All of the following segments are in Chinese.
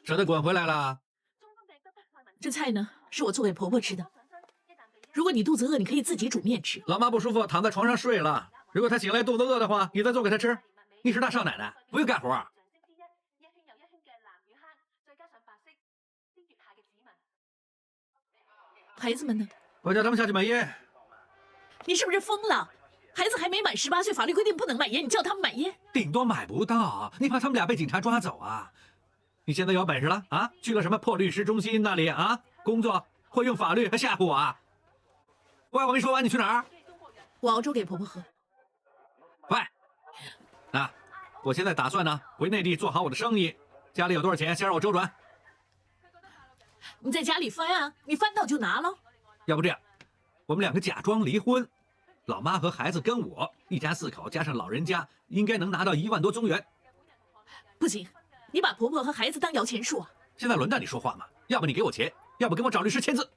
舍得滚回来了。这菜呢，是我做给婆婆吃的。如果你肚子饿，你可以自己煮面吃。老妈不舒服，躺在床上睡了。如果她醒来肚子饿的话，你再做给她吃。你是大少奶奶，不用干活。孩子们呢？我叫他们下去买烟。你是不是疯了？孩子还没满18岁，法律规定不能买烟，你叫他们买烟？顶多买不到，你怕他们俩被警察抓走啊？你现在有本事了啊？去了什么破律师中心那里啊？工作会用法律还吓唬我啊？喂，我没说完，你去哪儿？我熬粥给婆婆喝。喂，啊，我现在打算呢回内地做好我的生意，家里有多少钱先让我周转。你在家里翻啊，你翻到就拿了。要不这样，我们两个假装离婚，老妈和孩子跟我，一家4口加上老人家，应该能拿到1万多中元。不行，你把婆婆和孩子当摇钱树啊！现在轮到你说话吗？要不你给我钱，要不跟我找律师签字。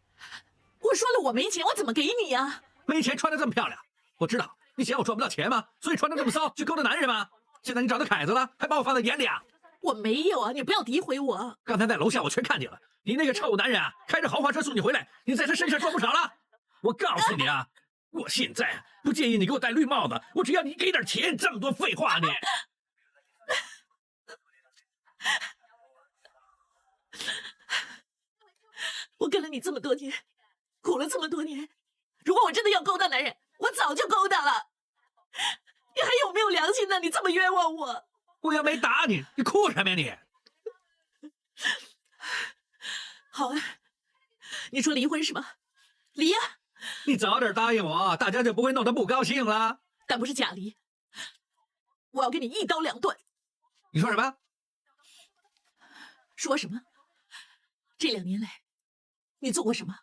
我说了我没钱，我怎么给你啊？没钱穿得这么漂亮，我知道你嫌我赚不到钱吗？所以穿得这么骚去勾搭男人吗？现在你找到凯子了，还把我放在眼里啊？我没有啊，你不要诋毁我。刚才在楼下我全看见了，你那个臭男人啊，开着豪华车送你回来，你在他身上赚不少了。我告诉你啊，我现在不介意你给我戴绿帽子，我只要你给点钱。这么多废话你。我跟了你这么多年，苦了这么多年，如果我真的要勾搭男人，我早就勾搭了。你还有没有良心呢？你这么冤枉我！我又没打你，你哭什么呀你？好啊，你说离婚是吧？离呀！你早点答应我，大家就不会弄得不高兴了。但不是假离，我要跟你一刀两断。你说什么？说什么？这2年来，你做过什么？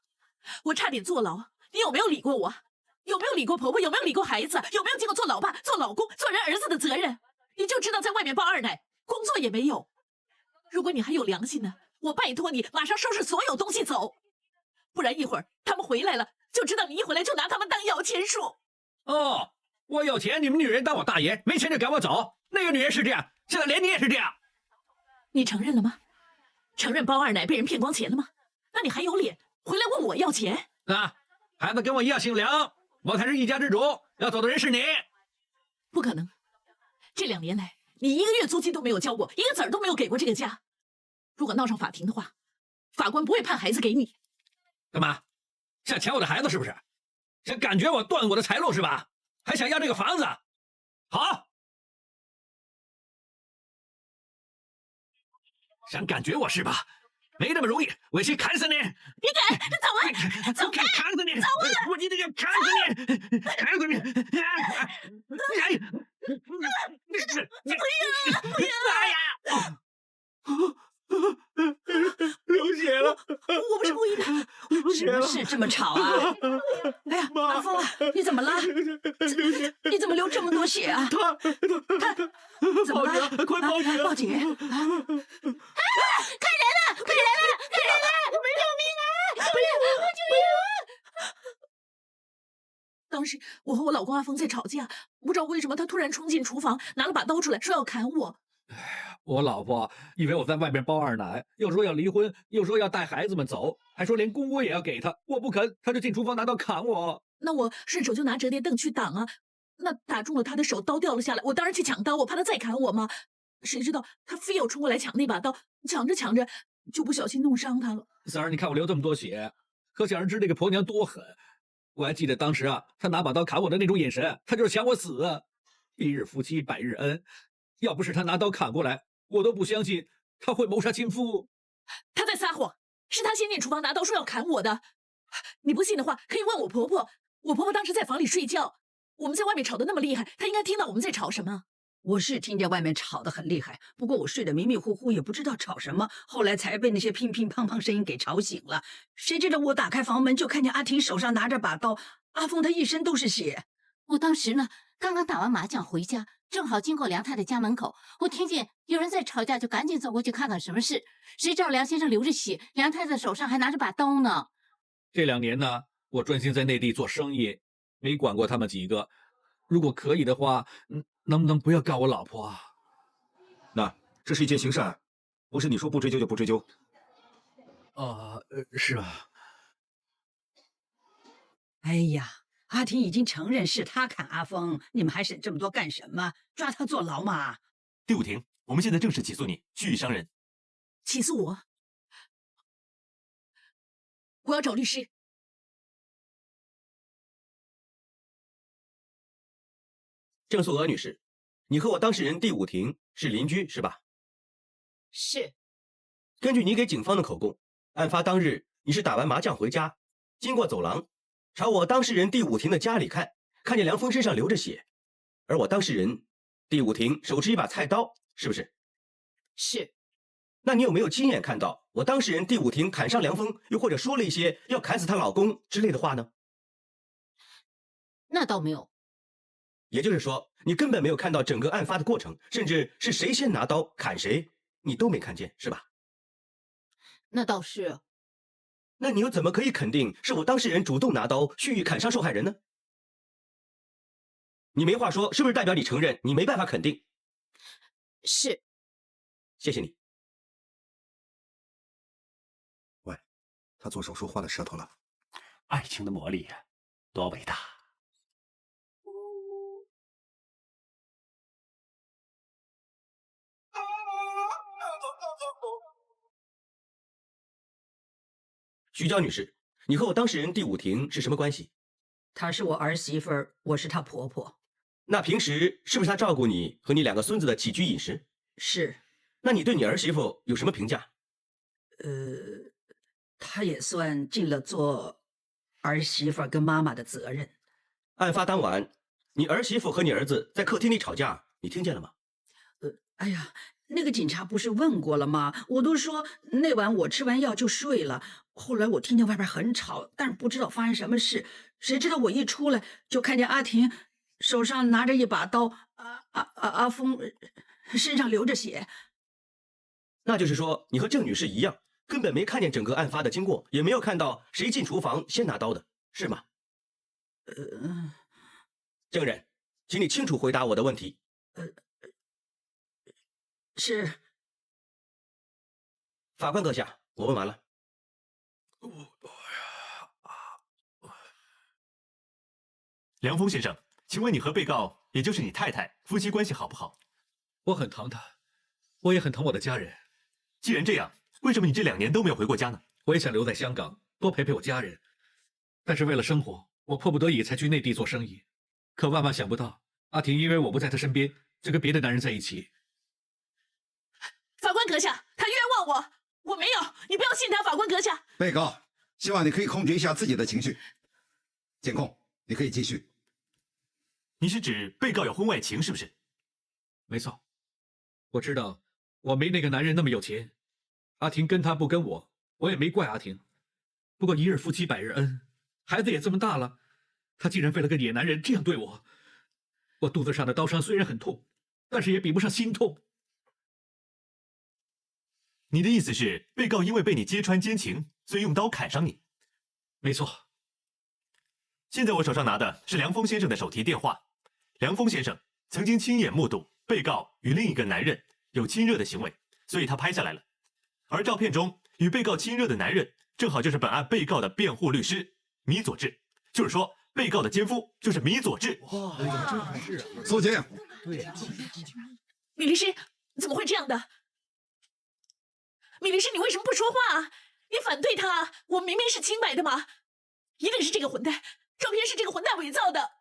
我差点坐牢，你有没有理过我？有没有理过婆婆？有没有理过孩子？有没有尽过做老爸、做老公、做人儿子的责任？你就知道在外面抱二奶，工作也没有。如果你还有良心呢，我拜托你马上收拾所有东西走，不然一会儿他们回来了，就知道你一回来就拿他们当摇钱树。哦，我有钱，你们女人当我大爷；没钱就赶我走。那个女人是这样，现在连你也是这样。你承认了吗？承认包二奶被人骗光钱了吗？那你还有脸回来问我要钱？啊，孩子跟我一样姓梁，我才是一家之主，要走的人是你。不可能，这2年来你1个月租金都没有交过，一个子儿都没有给过这个家。如果闹上法庭的话，法官不会判孩子给你。干嘛？想抢我的孩子是不是？想感觉我断我的财路是吧？还想要这个房子？好，想感觉我是吧？没那么容易，我先砍死你！别砍，走啊！走开！砍死你！走啊！我今天要砍死你！砍死你！不要！流血了！我不是故意的。什么事这么吵啊？哎呀，阿峰啊，你怎么了？你怎么流这么多血啊？他怎么了？快报警！报警！看人了！看人了！看人了！救命啊！救命！当时我和我老公阿峰在吵架，不知道为什么他突然冲进厨房，拿了把刀出来，说要砍我。我老婆以为我在外面包二奶，又说要离婚，又说要带孩子们走，还说连公窝也要给他。我不肯，他就进厨房拿刀砍我。那我顺手就拿折叠凳去挡啊，那打中了他的手，刀掉了下来。我当然去抢刀，我怕他再砍我嘛。谁知道他非要冲过来抢那把刀，抢着抢着就不小心弄伤他了。三儿，你看我流这么多血，可想而知这个婆娘多狠。我还记得当时啊，她拿把刀砍我的那种眼神，她就是想我死。一日夫妻百日恩，要不是她拿刀砍过来，我都不相信她会谋杀亲夫。她在撒谎，是她先进厨房拿刀说要砍我的。你不信的话，可以问我婆婆。我婆婆当时在房里睡觉，我们在外面吵得那么厉害，她应该听到我们在吵什么。我是听见外面吵得很厉害，不过我睡得迷迷糊糊，也不知道吵什么，后来才被那些乒乒乓乓声音给吵醒了。谁知道我打开房门就看见阿婷手上拿着把刀，阿峰他一身都是血。我当时呢，刚刚打完麻将回家，正好经过梁太太家门口，我听见有人在吵架，就赶紧走过去看看什么事。谁知道梁先生流着血，梁太太手上还拿着把刀呢。这2年呢，我专心在内地做生意，没管过他们几个。如果可以的话，能不能不要告我老婆啊？那这是一件刑事案，不是你说不追究就不追究。是吧？哎呀，阿婷已经承认是他砍阿峰，你们还审这么多干什么？抓他坐牢嘛！第五庭，我们现在正式起诉你，蓄意伤人。起诉我？我要找律师。郑素娥女士，你和我当事人第五庭是邻居是吧？是。根据你给警方的口供，案发当日你是打完麻将回家，经过走廊，朝我当事人第五庭的家里看，看见梁峰身上流着血，而我当事人第五庭手持一把菜刀，是不是？是。那你有没有亲眼看到我当事人第五庭砍伤梁峰，又或者说了一些要砍死她老公之类的话呢？那倒没有。也就是说，你根本没有看到整个案发的过程，甚至是谁先拿刀砍谁，你都没看见，是吧？那倒是。那你又怎么可以肯定是我当事人主动拿刀蓄意砍伤受害人呢？你没话说，是不是代表你承认你没办法肯定？是。谢谢你。喂，他做手术换了舌头了。爱情的魔力多伟大！徐娇女士，你和我当事人第五庭是什么关系？她是我儿媳妇儿，我是她婆婆。那平时是不是她照顾你和你2个孙子的起居饮食？是。那你对你儿媳妇有什么评价？她也算尽了做儿媳妇跟妈妈的责任。案发当晚，你儿媳妇和你儿子在客厅里吵架，你听见了吗？哎呀，那个警察不是问过了吗？我都说那晚我吃完药就睡了，后来我听见外边很吵，但是不知道发生什么事。谁知道我一出来就看见阿婷手上拿着一把刀，阿峰身上流着血。那就是说，你和郑女士一样，根本没看见整个案发的经过，也没有看到谁进厨房先拿刀的，是吗？证人，请你清楚回答我的问题。是。法官阁下，我问完了。梁峰先生，请问你和被告，也就是你太太，夫妻关系好不好？我很疼她，我也很疼我的家人。既然这样，为什么你这2年都没有回过家呢？我也想留在香港，多陪陪我家人，但是为了生活，我迫不得已才去内地做生意。可万万想不到，阿婷因为我不在她身边，就跟别的男人在一起。法官阁下，他冤枉我，我没有，你不要信他。法官阁下，被告，希望你可以控制一下自己的情绪。检控，你可以继续。你是指被告有婚外情是不是？没错，我知道我没那个男人那么有钱。阿婷跟他不跟我，我也没怪阿婷。不过一日夫妻百日恩，孩子也这么大了，他竟然为了个野男人这样对我。我肚子上的刀伤虽然很痛，但是也比不上心痛。你的意思是，被告因为被你揭穿奸情，所以用刀砍伤你？没错。现在我手上拿的是梁峰先生的手提电话。梁峰先生曾经亲眼目睹被告与另一个男人有亲热的行为，所以他拍下来了。而照片中与被告亲热的男人，正好就是本案被告的辩护律师米佐治，就是说，被告的奸夫就是米佐治。哇，真是啊！肃静。对呀。米律师，怎么会这样的？米律师，你为什么不说话啊？你反对他啊？我明明是清白的嘛！一定是这个混蛋，照片是这个混蛋伪造的。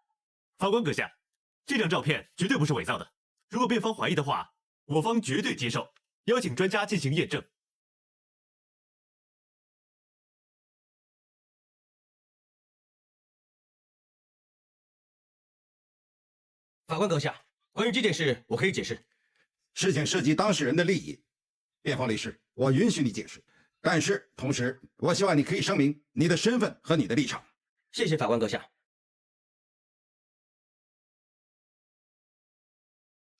法官阁下，这张照片绝对不是伪造的。如果辩方怀疑的话，我方绝对接受，邀请专家进行验证。法官阁下，关于这件事，我可以解释。事情涉及当事人的利益，辩方律师，我允许你解释，但是同时，我希望你可以声明你的身份和你的立场。谢谢法官阁下。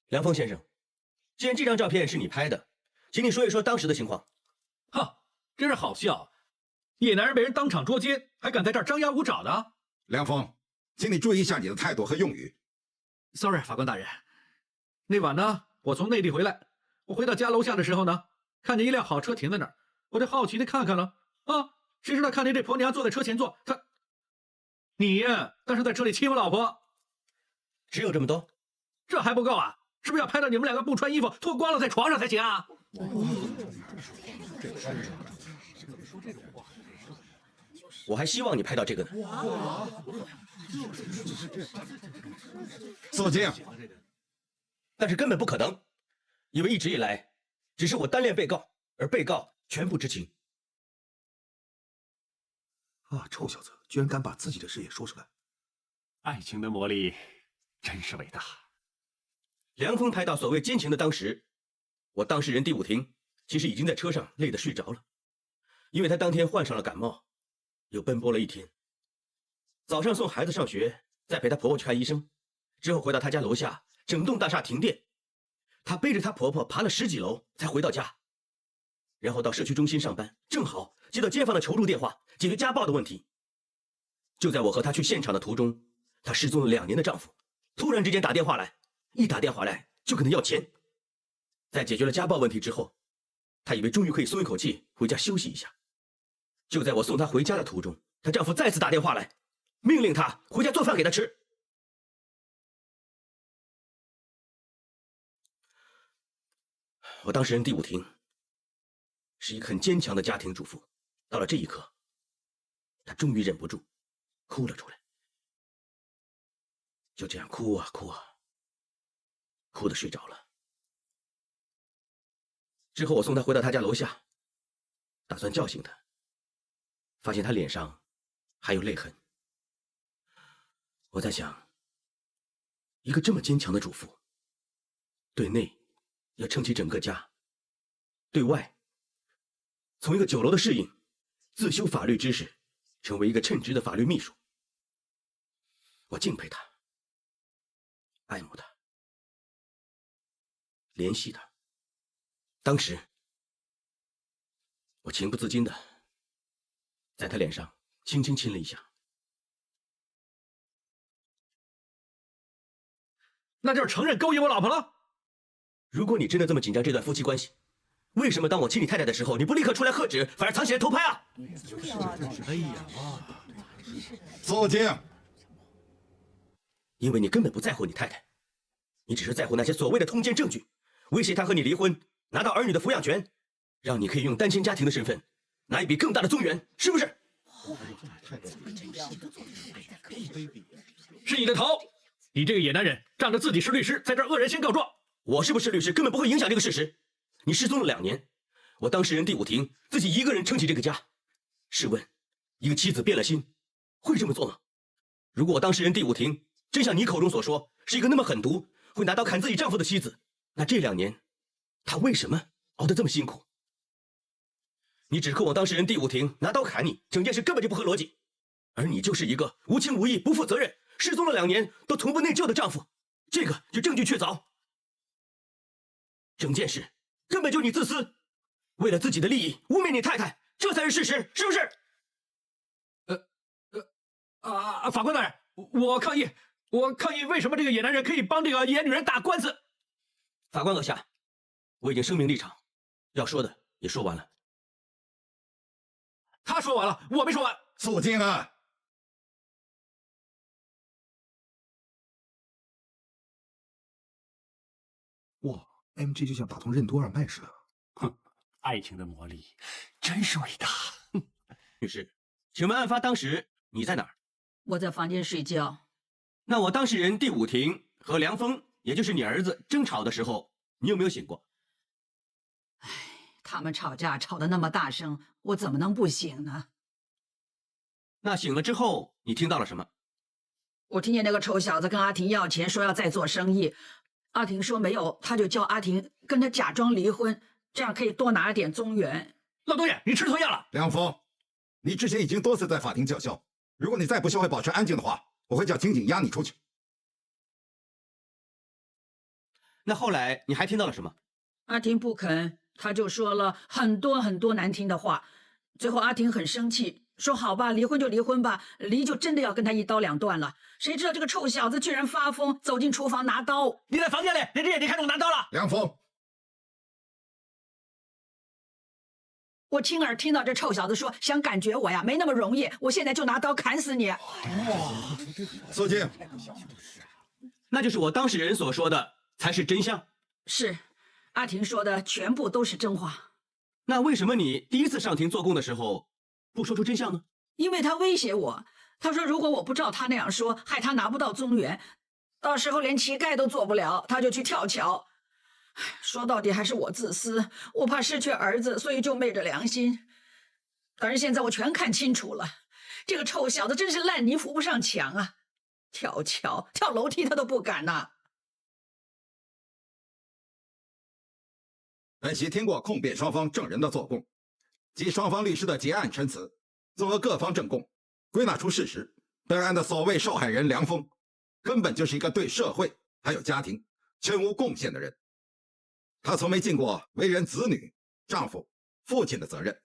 梁峰先生，既然这张照片是你拍的，请你说一说当时的情况。哈，真是好笑！野男人被人当场捉奸，还敢在这儿张牙舞爪的？梁峰，请你注意一下你的态度和用语。Sorry， 法官大人，那晚呢，我从内地回来，我回到家楼下的时候呢，看见一辆好车停在那儿，我就好奇的看看了。啊，谁知道看见这婆娘坐在车前座，你当时在车里亲我老婆，只有这么多？这还不够啊？是不是要拍到你们两个不穿衣服、脱光了在床上才行啊？我还希望你拍到这个呢。肃静。但是根本不可能，因为一直以来，只是我单恋被告，而被告全部知情。啊，臭小子，居然敢把自己的事也说出来！爱情的魔力真是伟大。梁峰拍到所谓奸情的当时，我当事人第五庭其实已经在车上累得睡着了，因为他当天患上了感冒，又奔波了一天。早上送孩子上学，再陪她婆婆去看医生，之后回到她家楼下，整栋大厦停电，她背着她婆婆爬了10几楼才回到家，然后到社区中心上班，正好接到街坊的求助电话，解决家暴的问题。就在我和她去现场的途中，她失踪了2年的丈夫突然之间打电话来，一打电话来就跟她要钱。在解决了家暴问题之后，她以为终于可以松一口气回家休息一下。就在我送她回家的途中，她丈夫再次打电话来，命令她回家做饭给她吃。我当事人第五庭是一个很坚强的家庭主妇，到了这一刻，她终于忍不住哭了出来，就这样哭啊哭啊，哭得睡着了。之后我送她回到她家楼下，打算叫醒她，发现她脸上还有泪痕。我在想，一个这么坚强的主妇，对内要撑起整个家，对外从一个9楼的侍应自修法律知识，成为一个称职的法律秘书。我敬佩她，爱慕她，怜惜她。当时我情不自禁的在她脸上轻轻亲了一下。那就是承认勾引我老婆了。如果你真的这么紧张这段夫妻关系，为什么当我亲你太太的时候，你不立刻出来喝止，反而藏起来偷拍啊？哎呀，肃静。因为你根本不在乎你太太，你只是在乎那些所谓的通奸证据，威胁她和你离婚，拿到儿女的抚养权，让你可以用单亲家庭的身份拿一笔更大的宗源，是不是？是你的头！你这个野男人，仗着自己是律师，在这儿恶人先告状。我是不是律师根本不会影响这个事实。你失踪了2年，我当事人第五庭自己一个人撑起这个家。试问，一个妻子变了心，会这么做吗？如果我当事人第五庭真像你口中所说，是一个那么狠毒，会拿刀砍自己丈夫的妻子，那这2年，她为什么熬得这么辛苦？你指控我当事人第五庭拿刀砍你，整件事根本就不合逻辑。而你就是一个无情无义、不负责任、失踪了2年都从不内疚的丈夫，这个就证据确凿。整件事根本就是你自私，为了自己的利益污蔑你太太，这才是事实，是不是？法官大人，我抗议！我抗议！为什么这个野男人可以帮这个野女人打官司？法官阁下，我已经声明立场，要说的也说完了。他说完了，我没说完。肃静啊！哇 ，MG 就像打通任督二脉似的。哼，爱情的魔力真是伟大。女士，请问案发当时你在哪儿？我在房间睡觉。那我当事人第五庭和梁峰，也就是你儿子争吵的时候，你有没有醒过？唉，他们吵架吵得那么大声，我怎么能不醒呢？那醒了之后，你听到了什么？我听见那个臭小子跟阿婷要钱，说要再做生意。阿婷说没有，他就叫阿婷跟他假装离婚，这样可以多拿点宗元。老东爷，你吃错药了。梁峰，你之前已经多次在法庭叫嚣，如果你再不学会保持安静的话，我会叫刑警押你出去。那后来你还听到了什么？阿婷不肯，他就说了很多很多难听的话。最后阿婷很生气，说好吧，离婚就离婚吧，离就真的要跟他一刀两断了。谁知道这个臭小子居然发疯，走进厨房拿刀。你在房间里，连着眼睛看着我拿刀了。梁峰，我亲耳听到这臭小子说，想感觉我呀，没那么容易，我现在就拿刀砍死你。肃静。那就是我当事人所说的才是真相。是，阿婷说的全部都是真话。那为什么你第一次上庭做供的时候不说出真相呢？因为他威胁我，他说如果我不照他那样说，害他拿不到宗元，到时候连乞丐都做不了，他就去跳桥。说到底还是我自私，我怕失去儿子，所以就昧着良心。但是现在我全看清楚了，这个臭小子真是烂泥扶不上墙啊！跳桥、跳楼梯他都不敢呐。本席听过控辩双方证人的作供及双方律师的结案陈词，综合各方证供，归纳出事实。本案的所谓受害人梁峰，根本就是一个对社会还有家庭全无贡献的人。他从没尽过为人子女、丈夫、父亲的责任，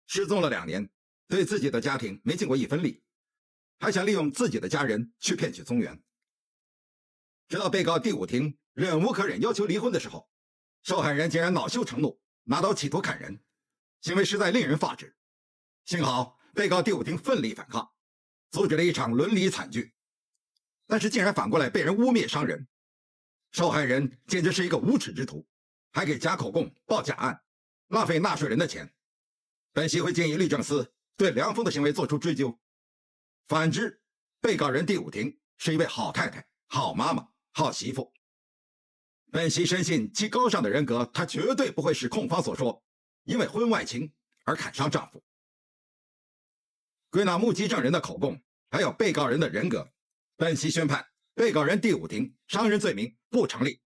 失踪了2年，对自己的家庭没尽过一分力，还想利用自己的家人去骗取宗元。直到被告第5庭忍无可忍要求离婚的时候，受害人竟然恼羞成怒，拿刀企图砍人，行为实在令人发指。幸好被告第5庭奋力反抗，阻止了一场伦理惨剧，但是竟然反过来被人污蔑伤人。受害人简直是一个无耻之徒，还给假口供报假案，浪费纳税人的钱。本席会建议律政司对梁峰的行为做出追究。反之，被告人第5庭是一位好太太、好妈妈、好媳妇。本席深信其高尚的人格，她绝对不会使控方所说因为婚外情而砍伤丈夫。归纳目击证人的口供，还有被告人的人格，本席宣判被告人第5庭伤人罪名不成立。